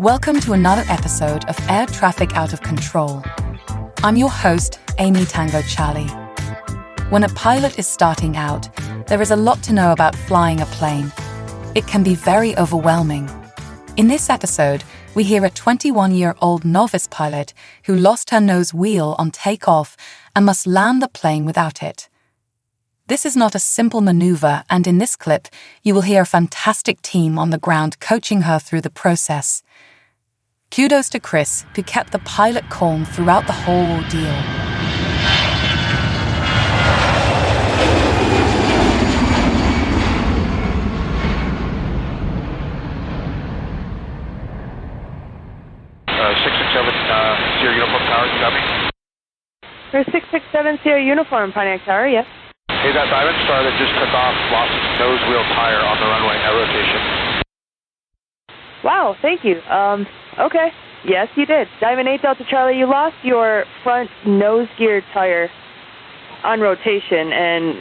Welcome to another episode of Air Traffic Out of Control. I'm your host, Amy Tango Charlie. When a pilot is starting out, there is a lot to know about flying a plane. It can be very overwhelming. In this episode, we hear a 21-year-old novice pilot who lost her nose wheel on takeoff and must land the plane without it. This is not a simple maneuver, and in this clip, you will hear a fantastic team on the ground coaching her through the process. Kudos to Chris, who kept the pilot calm throughout the whole ordeal. Sierra Uniform Tower, you got me? There's 667 Sierra Uniform, Pontiac Tower, yes. Hey, that Diamond Star that just took off lost its nose wheel tire on the runway at rotation. Wow, thank you. Okay. Yes, you did. Diamond 8 Delta Charlie, you lost your front nose gear tire on rotation, and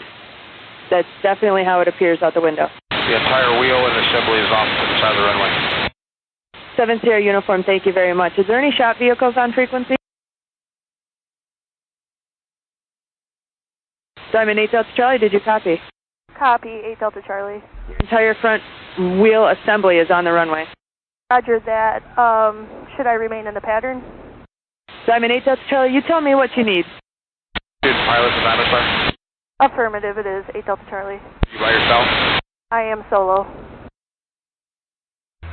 that's definitely how it appears out the window. The entire wheel and assembly is off to the side of the runway. 7 Sierra Uniform, thank you very much. Is there any shop vehicles on frequency? Diamond 8 Delta Charlie, did you copy? Copy, 8 Delta Charlie. Your entire front wheel assembly is on the runway. Roger that. Should I remain in the pattern? Diamond 8 Delta Charlie, you tell me what you need. Did pilot the Diamond Star? Affirmative, it is 8 Delta Charlie. You by yourself? I am solo.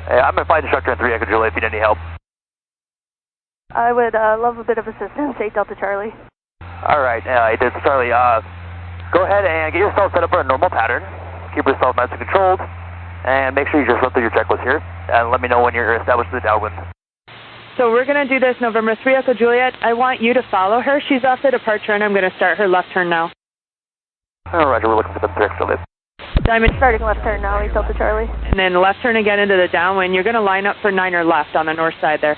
Hey, I'm a flight instructor in 3 Echo Juliet if you need any help. I would love a bit of assistance, 8 Delta Charlie. Alright, 8 Delta Charlie, go ahead and get yourself set up for a normal pattern. Keep yourself nice and controlled. And make sure you just run through your checklist here. And let me know when you're established to the downwind. So we're going to do this November 3 Echo Juliet. I want you to follow her. She's off the departure, and I'm going to start her left turn now. Oh, Roger, we're looking for the 3 Echo Juliet. Diamond, Starting left turn now, 8 Delta Charlie. and then left turn again into the downwind. You're going to line up for 9er left on the north side there.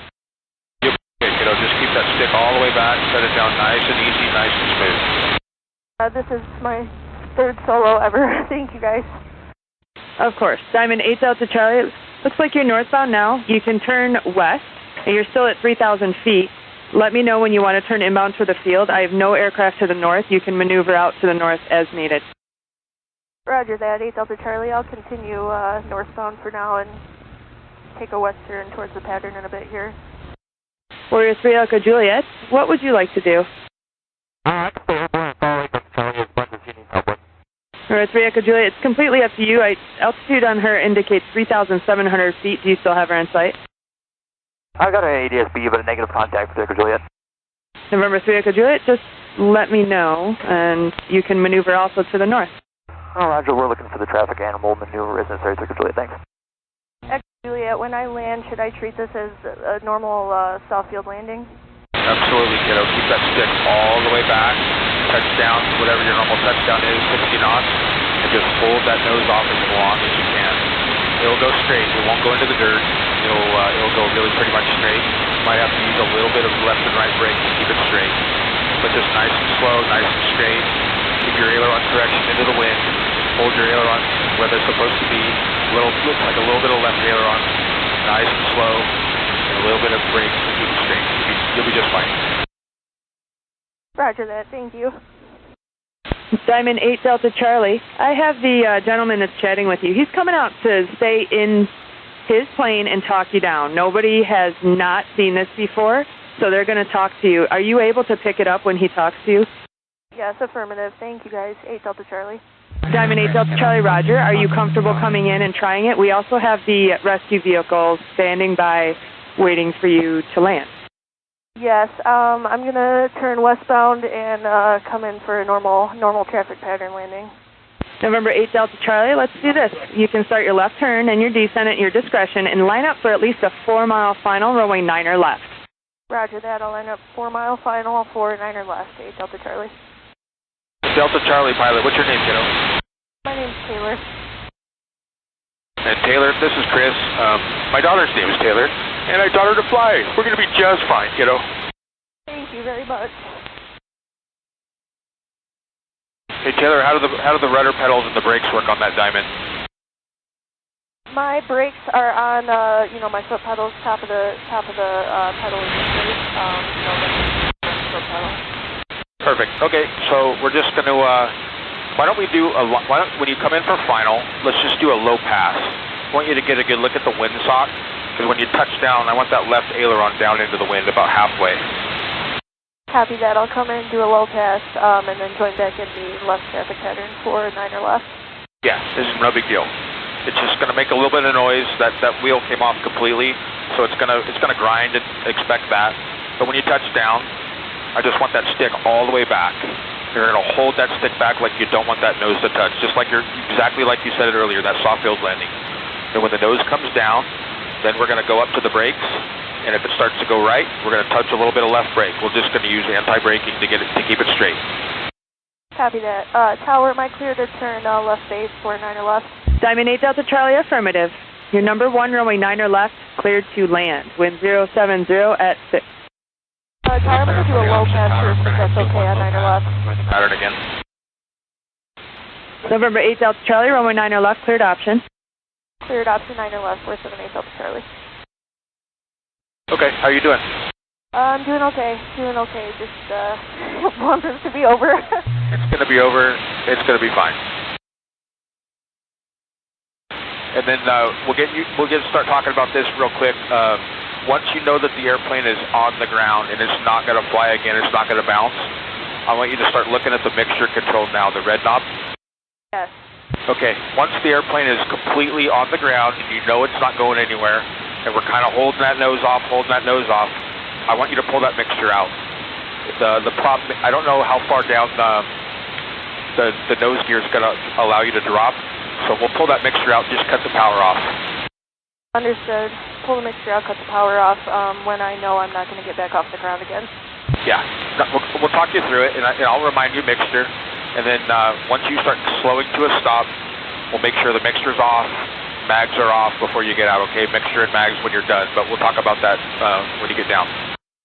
Yep. Okay, kiddo, just keep that stick all the way back, set it down nice and easy, nice and smooth. This is my third solo ever. Thank you, guys. Of course. Diamond 8 Delta Charlie, looks like you're northbound now. You can turn west, and you're still at 3,000 feet. Let me know when you want to turn inbound for the field. I have no aircraft to the north. You can maneuver out to the north as needed. Roger that, 8 Delta Charlie. I'll continue northbound for now and take a west turn towards the pattern in a bit here. Warrior 3 Echo Juliet, what would you like to do? Warrior 3 Echo Juliet, it's completely up to you. Altitude on her indicates 3,700 feet. Do you still have her in sight? I got an ADSB, but a negative contact with 3 Echo Juliet. November 3 Echo Juliet, just let me know, and you can maneuver also to the north. Oh, Roger, we're looking for the traffic animal maneuver as necessary, 3 Echo Juliet, thanks. Echo Juliet, when I land, should I treat this as a normal soft field landing? Absolutely, kiddo. Keep that stick all the way back. Touchdown, whatever your normal touchdown is, 60 knots, and just hold that nose off as long as you can. It'll go straight. It won't go into the dirt. It'll go really pretty much straight. You might have to use a little bit of left and right brake to keep it straight. But just nice and slow, nice and straight. Keep your aileron correction into the wind. Hold your aileron where they're supposed to be. Looks like a little bit of left aileron. Nice and slow. And a little bit of brake to keep it straight. You'll be just fine. Roger that, thank you. Diamond 8 Delta Charlie, I have the gentleman that's chatting with you. He's coming out to stay in his plane and talk you down. Nobody has not seen this before, so they're going to talk to you. Are you able to pick it up when he talks to you? Yes, affirmative. Thank you, guys. 8 Delta Charlie. Diamond 8 Delta Charlie, Roger. Are you comfortable coming in and trying it? We also have the rescue vehicle standing by waiting for you to land. Yes, I'm going to turn westbound and come in for a normal traffic pattern landing. November 8 Delta Charlie, let's do this. You can start your left turn and your descent at your discretion and line up for at least a 4-mile final, runway 9er left. Roger that. I'll line up 4-mile final, 9er left, 8 Delta Charlie. Delta Charlie pilot, what's your name, kiddo? My name's Taylor. And Taylor, this is Chris. My daughter's name is Taylor, and I taught her to fly. We're going to be just fine, kiddo. Thank you very much. Hey Taylor, how do the rudder pedals and the brakes work on that Diamond? My brakes are on, my foot pedals, top of the pedal is the brake, the foot pedal. Perfect. Okay, so we're just going to, why don't we do, when you come in for final, let's just do a low pass. I want you to get a good look at the windsock, because when you touch down, I want that left aileron down into the wind about halfway. Copy that. I'll come in, do a low pass, and then join back in the left traffic pattern for 9 or left. Yeah, this is no big deal. It's just going to make a little bit of noise. That wheel came off completely, so it's going to grind, and expect that. But when you touch down, I just want that stick all the way back. You're going to hold that stick back like you don't want that nose to touch, just like exactly like you said it earlier, that soft field landing. And when the nose comes down, then we're going to go up to the brakes, and if it starts to go right, we're going to touch a little bit of left brake. We're just going to use anti-braking to keep it straight. Copy that. Tower, am I clear to turn left base for 9 or left? Diamond 8 Delta Charlie, affirmative. Your number 1, runway 9 or left, cleared to land. Wind 070 at 6. Tower, I'm going to do a low pass first, if that's okay, on 9 or left. Pattern again. November 8 Delta Charlie, runway 9 or left, cleared option. Cleared option 9 or left, 478 Delta Charlie. Okay, how are you doing? I'm doing okay, just want this to be over. It's going to be over. It's going to be fine. And then we'll start talking about this real quick. Once you know that the airplane is on the ground and it's not going to fly again, it's not going to bounce, I want you to start looking at the mixture control now, the red knob. Yes. Okay, once the airplane is completely on the ground and you know it's not going anywhere, and we're kind of holding that nose off, I want you to pull that mixture out. The problem, I don't know how far down the nose gear is going to allow you to drop, so we'll pull that mixture out, just cut the power off. Understood. Pull the mixture out, cut the power off when I know I'm not going to get back off the ground again. Yeah, we'll talk you through it, and I'll remind you mixture, and then once you start slowing to a stop, we'll make sure the mixture's off, mags are off before you get out, okay? Mixture and mags when you're done, but we'll talk about that when you get down.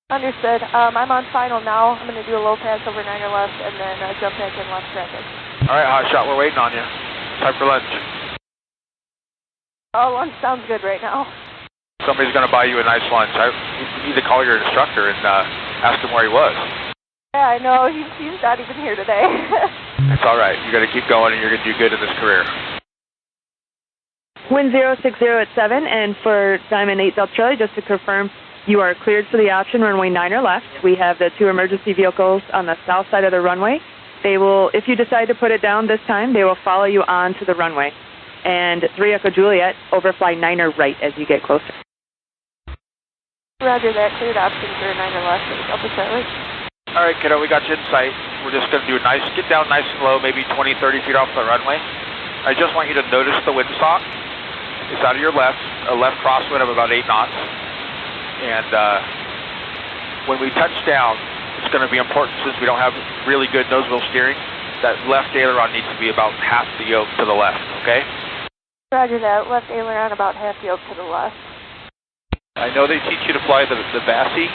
Understood. I'm on final now. I'm going to do a low pass over 9 or left, and then jump back in left traffic. All right, hotshot, we're waiting on you. Time for lunch. Oh, lunch sounds good right now. Somebody's going to buy you a nice lunch. You need to call your instructor and ask him where he was. Yeah, I know. He's not even here today. It's all right. You got to keep going, and you're going to do good in this career. Wind 060 at 7, and for Diamond 8 Delta Charlie, just to confirm, you are cleared for the option, runway 9 or left. We have the 2 emergency vehicles on the south side of the runway. They will, if you decide to put it down this time, they will follow you on to the runway. And 3 Echo Juliet, overfly 9er right as you get closer. Roger that. Cleared option for 9 or left, Delta Charlie. All right, kiddo, we got you in sight. We're just going to do a nice, get down nice and low, maybe 20, 30 feet off the runway. I just want you to notice the windsock. It's out of your left, a left crosswind of about 8 knots. And when we touch down, it's going to be important, since we don't have really good nose wheel steering, that left aileron needs to be about half the yoke to the left, okay? Roger that. Left aileron about half yoke to the left. I know they teach you to fly the VASI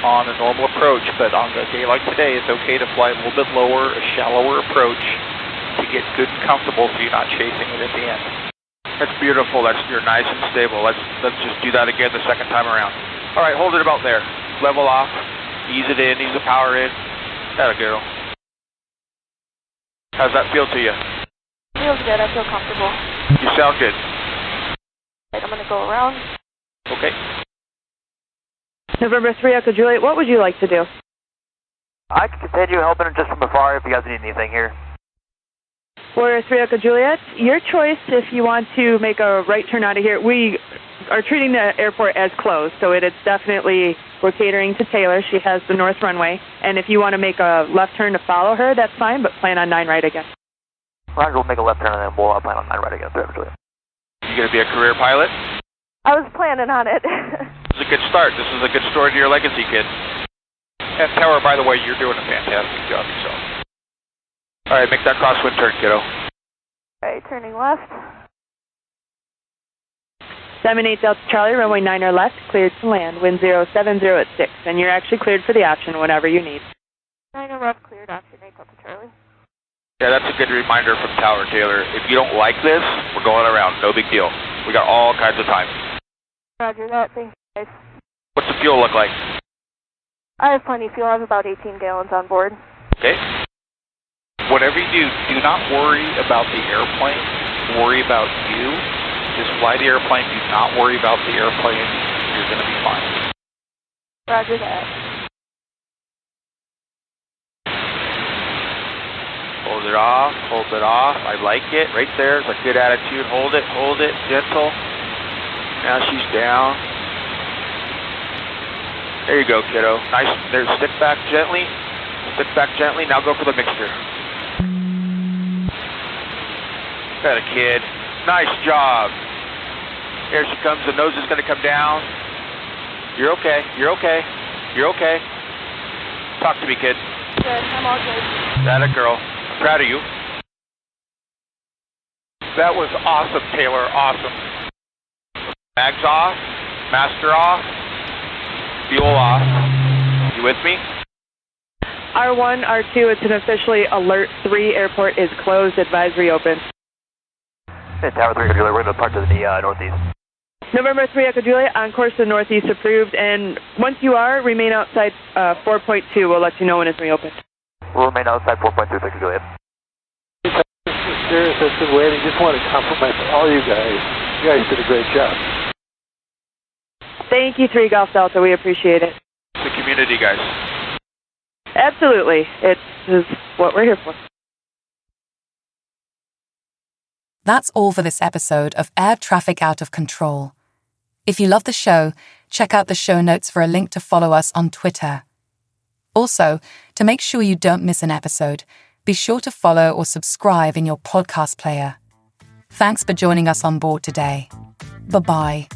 on a normal approach, but on a day like today, it's okay to fly a little bit lower, a shallower approach to get good and comfortable so you're not chasing it at the end. That's beautiful. You're nice and stable. Let's just do that again the second time around. All right, hold it about there. Level off. Ease it in. Ease the power in. That'll go. How's that feel to you? Feels good. I feel comfortable. You sound good. Right, I'm going to go around. Okay. November 3 Echo Juliet, what would you like to do? I can continue helping just from afar if you guys need anything here. Warrior 3 Echo Juliet, your choice if you want to make a right turn out of here. We are treating the airport as closed, so it is definitely, we're catering to Taylor. She has the north runway. And if you want to make a left turn to follow her, that's fine, but plan on 9 right again. Roger, we'll make a left turn and then we'll plan on 9 right again. You going to be a career pilot? I was planning on it. This is a good start. This is a good story to your legacy, kid. And Tower, by the way, you're doing a fantastic job yourself. All right, make that crosswind turn, kiddo. All right, turning left. 78 Delta Charlie, runway 9er left, cleared to land. Wind 070 at 6, and you're actually cleared for the option whenever you need. 9er left, cleared option 8 Delta Charlie. Yeah, that's a good reminder from Tower, Taylor. If you don't like this, we're going around. No big deal. We got all kinds of time. Roger that. Thank you, guys. What's the fuel look like? I have plenty of fuel. I have about 18 gallons on board. Okay. Whatever you do, do not worry about the airplane. Worry about you. Just fly the airplane. Do not worry about the airplane. You're going to be fine. Roger that. Hold it off. Hold it off. I like it. Right there. It's a good attitude. Hold it. Hold it. Gentle. Now she's down. There you go, kiddo. Nice. There's stick back gently. Stick back gently. Now go for the mixture. Got a kid. Nice job. Here she comes. The nose is going to come down. You're okay. You're okay. You're okay. Talk to me, kid. Good. I'm all good. That a girl. I'm proud of you. That was awesome, Taylor. Awesome. Mags off. Master off. Fuel off. You with me? R1, R2, it's an officially Alert 3. Airport is closed. Advisory open. Hey, Tower 3, we're going to depart to the northeast. November 3, Echo Juliet, on course to the northeast approved. And once you are, remain outside 4.2. We'll let you know when it's reopened. We'll remain outside 4.2, Echo Juliet. Serious has been waiting. Just want to compliment all you guys. You guys did a great job. Thank you, 3 Golf Delta. We appreciate it. It's the community, guys. Absolutely. It is what we're here for. That's all for this episode of Air Traffic Out of Control. If you love the show, check out the show notes for a link to follow us on Twitter. Also, to make sure you don't miss an episode, be sure to follow or subscribe in your podcast player. Thanks for joining us on board today. Bye-bye.